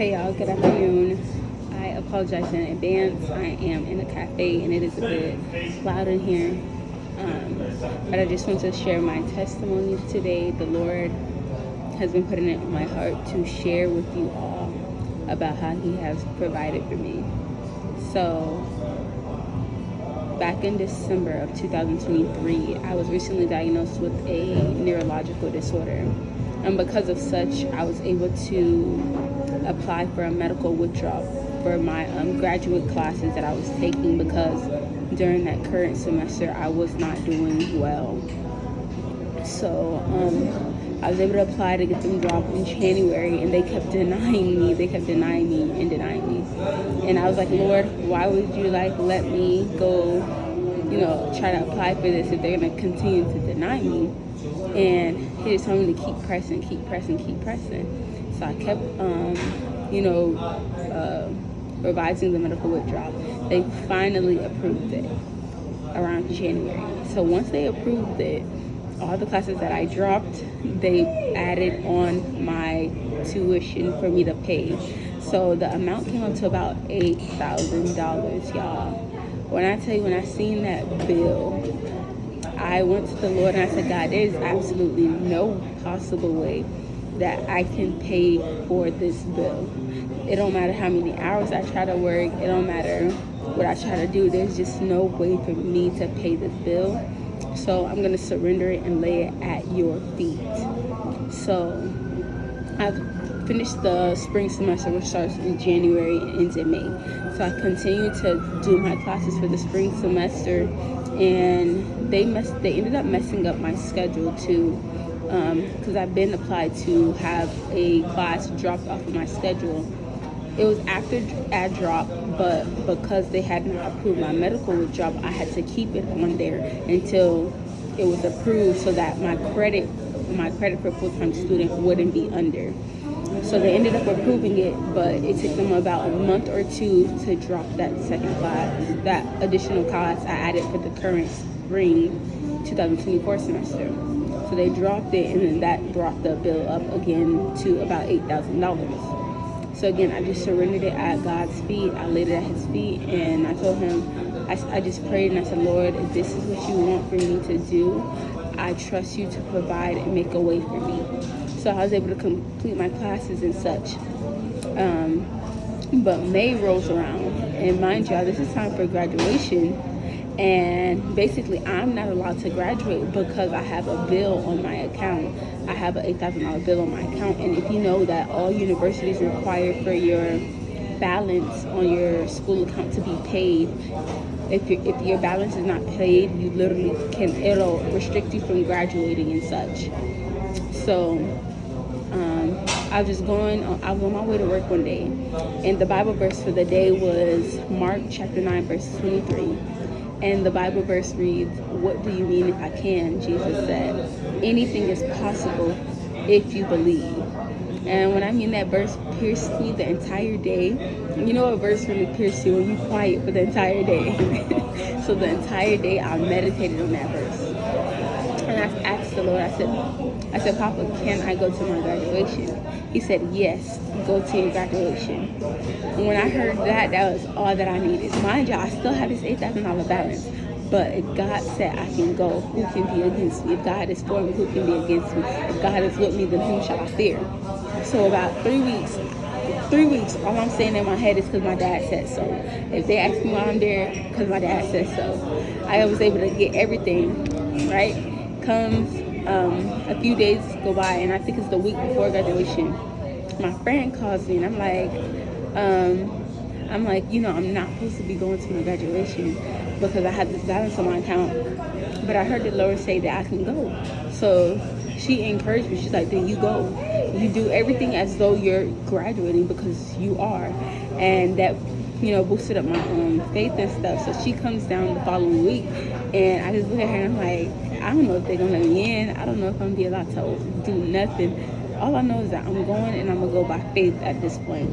Hey y'all, good afternoon. I apologize in advance. I am in a cafe and it is a bit loud in here. But I just want to share my testimony today. The Lord has been putting it on my heart to share with you all about how He has provided for me. So, back in December of 2023, I was recently diagnosed with a neurological disorder. And because of such, I was able to apply for a medical withdrawal for my graduate classes that I was taking, because during that current semester I was not doing well. So I was able to apply to get them dropped in January, and they kept denying me. And I was like, Lord, why would you let me go, try to apply for this if they're going to continue to deny me? And He just told me to keep pressing. So I kept, revising the medical withdrawal. They finally approved it around January. So once they approved it, all the classes that I dropped, they added on my tuition for me to pay. So the amount came up to about $8,000, y'all. When I tell you, when I seen that bill, I went to the Lord and I said, God, there is absolutely no possible way that I can pay for this bill. It don't matter how many hours I try to work. It don't matter what I try to do. There's just no way for me to pay this bill. So I'm going to surrender it and lay it at your feet. So I've finished the spring semester, which starts in January and ends in May. So I continue to do my classes for the spring semester, and they ended up messing up my schedule too, because I've been applied to have a class dropped off of my schedule. It was after a drop, but because they had not approved my medical withdrawal, I had to keep it on there until it was approved, so that my credit for full-time student wouldn't be under. So they ended up approving it, but it took them about a month or two to drop that second class, that additional class I added for the current spring 2024 semester. So they dropped it, and then that brought the bill up again to about $8,000. So again, I just surrendered it at God's feet. I laid it at His feet, and I told Him, I just prayed and I said, Lord, if this is what you want for me to do, I trust you to provide and make a way for me. So I was able to complete my classes and such. But May rolls around, and mind y'all, this is time for graduation. And basically, I'm not allowed to graduate because I have a bill on my account. I have an $8,000 bill on my account. And if you know that all universities require for your balance on your school account to be paid, if your balance is not paid, you literally it'll restrict you from graduating and such. So I was on my way to work one day, and the Bible verse for the day was Mark chapter 9, verse 23. And the Bible verse reads, "What do you mean if I can?" Jesus said, "Anything is possible if you believe." And when I mean that verse pierced me the entire day. You know, a verse really pierced you when you're quiet for the entire day. So the entire day I meditated on that verse. And I asked the Lord, I said, Papa, can I go to my graduation? He said, yes, go to your graduation. And when I heard that, that was all that I needed. Mind you, I still have this $8,000 balance. But if God said I can go, who can be against me? If God is for me, who can be against me? If God is with me, then whom shall I fear? So about 3 weeks, all I'm saying in my head is because my dad said so. If they ask me why I'm there, because my dad said so. I was able to get everything, right? Comes a few days go by, and I think it's the week before graduation. My friend calls me, and I'm like, I'm not supposed to be going to my graduation because I have this balance on my account. But I heard the Lord say that I can go. So she encouraged me. She's like, then you go. You do everything as though you're graduating, because you are. And that, boosted up my faith and stuff. So she comes down the following week, and I just look at her and I'm like, I don't know if they're going to let me in. I don't know if I'm going to be allowed to do nothing. All I know is that I'm going, and I'm going to go by faith at this point.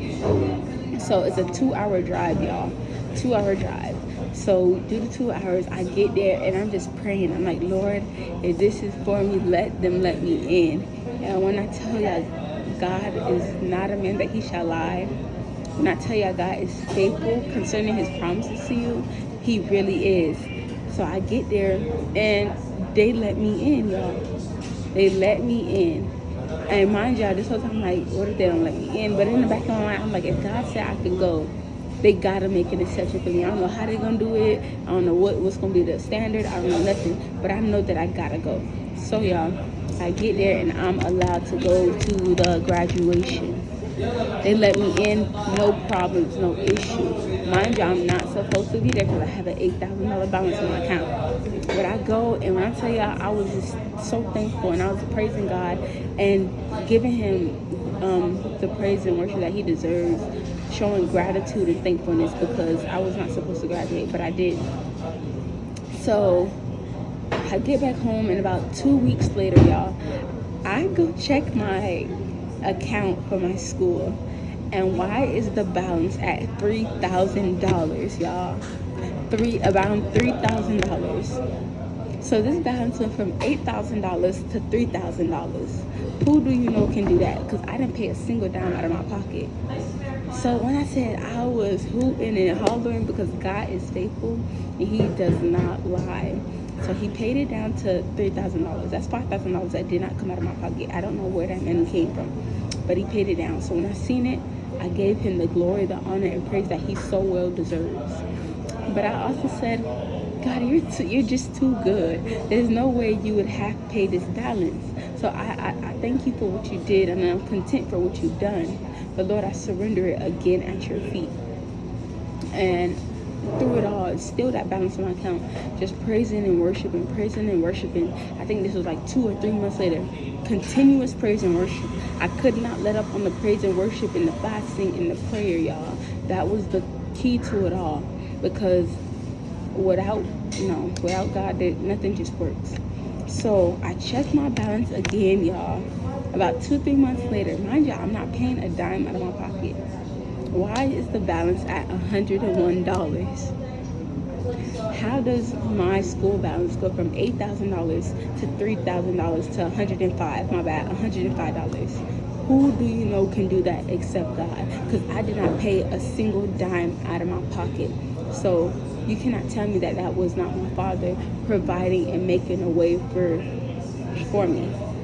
So it's a 2-hour drive, y'all. 2-hour drive. So due to 2 hours, I get there, and I'm just praying. I'm like, Lord, if this is for me, let them let me in. And when I tell y'all, God is not a man that he shall lie. When I tell y'all God is faithful concerning his promises to you, he really is. So I get there and they let me in, y'all. They let me in. And mind y'all, this whole time I'm like, what if they don't let me in? But in the back of my mind, I'm like, if God said I could go, they gotta make an exception for me. I don't know how they're gonna do it. I don't know what's gonna be the standard. I don't know nothing. But I know that I gotta go. So y'all, I get there and I'm allowed to go to the graduation. They let me in, no problems, no issue. Mind you, I'm not supposed to be there because I have an $8,000 balance on my account. But I go, and when I tell y'all, I was just so thankful, and I was praising God and giving him the praise and worship that he deserves, showing gratitude and thankfulness because I was not supposed to graduate, but I did. So I get back home, and about 2 weeks later, y'all, I go check my account for my school, and why is the balance at $3,000, y'all? Around $3,000. So this balance went from $8,000 to $3,000. Who do you know can do that? Because I didn't pay a single dime out of my pocket. So when I said I was hooting and hollering because God is faithful and he does not lie. So he paid it down to $3,000. That's $5,000 that did not come out of my pocket. I don't know where that money came from, but he paid it down. So when I seen it, I gave him the glory, the honor, and praise that he so well deserves. But I also said, God, you're just too good. There's no way you would have to pay this balance. So I thank you for what you did, and I'm content for what you've done. But Lord, I surrender it again at your feet. And through it all, it's still that balance in my account, just praising and worshiping. I think this was like 2 or 3 months later. Continuous praise and worship. I could not let up on the praise and worship and the fasting and the prayer, y'all. That was the key to it all, because without God, nothing just works. So I checked my balance again, y'all, about 2-3 months later. Mind you, I'm not paying a dime out of my pocket. Why is the balance at $101? How does my school balance go from $8,000 to $3,000 to $105? Who do you know can do that except God? Because I did not pay a single dime out of my pocket. So you cannot tell me that that was not my Father providing and making a way for me.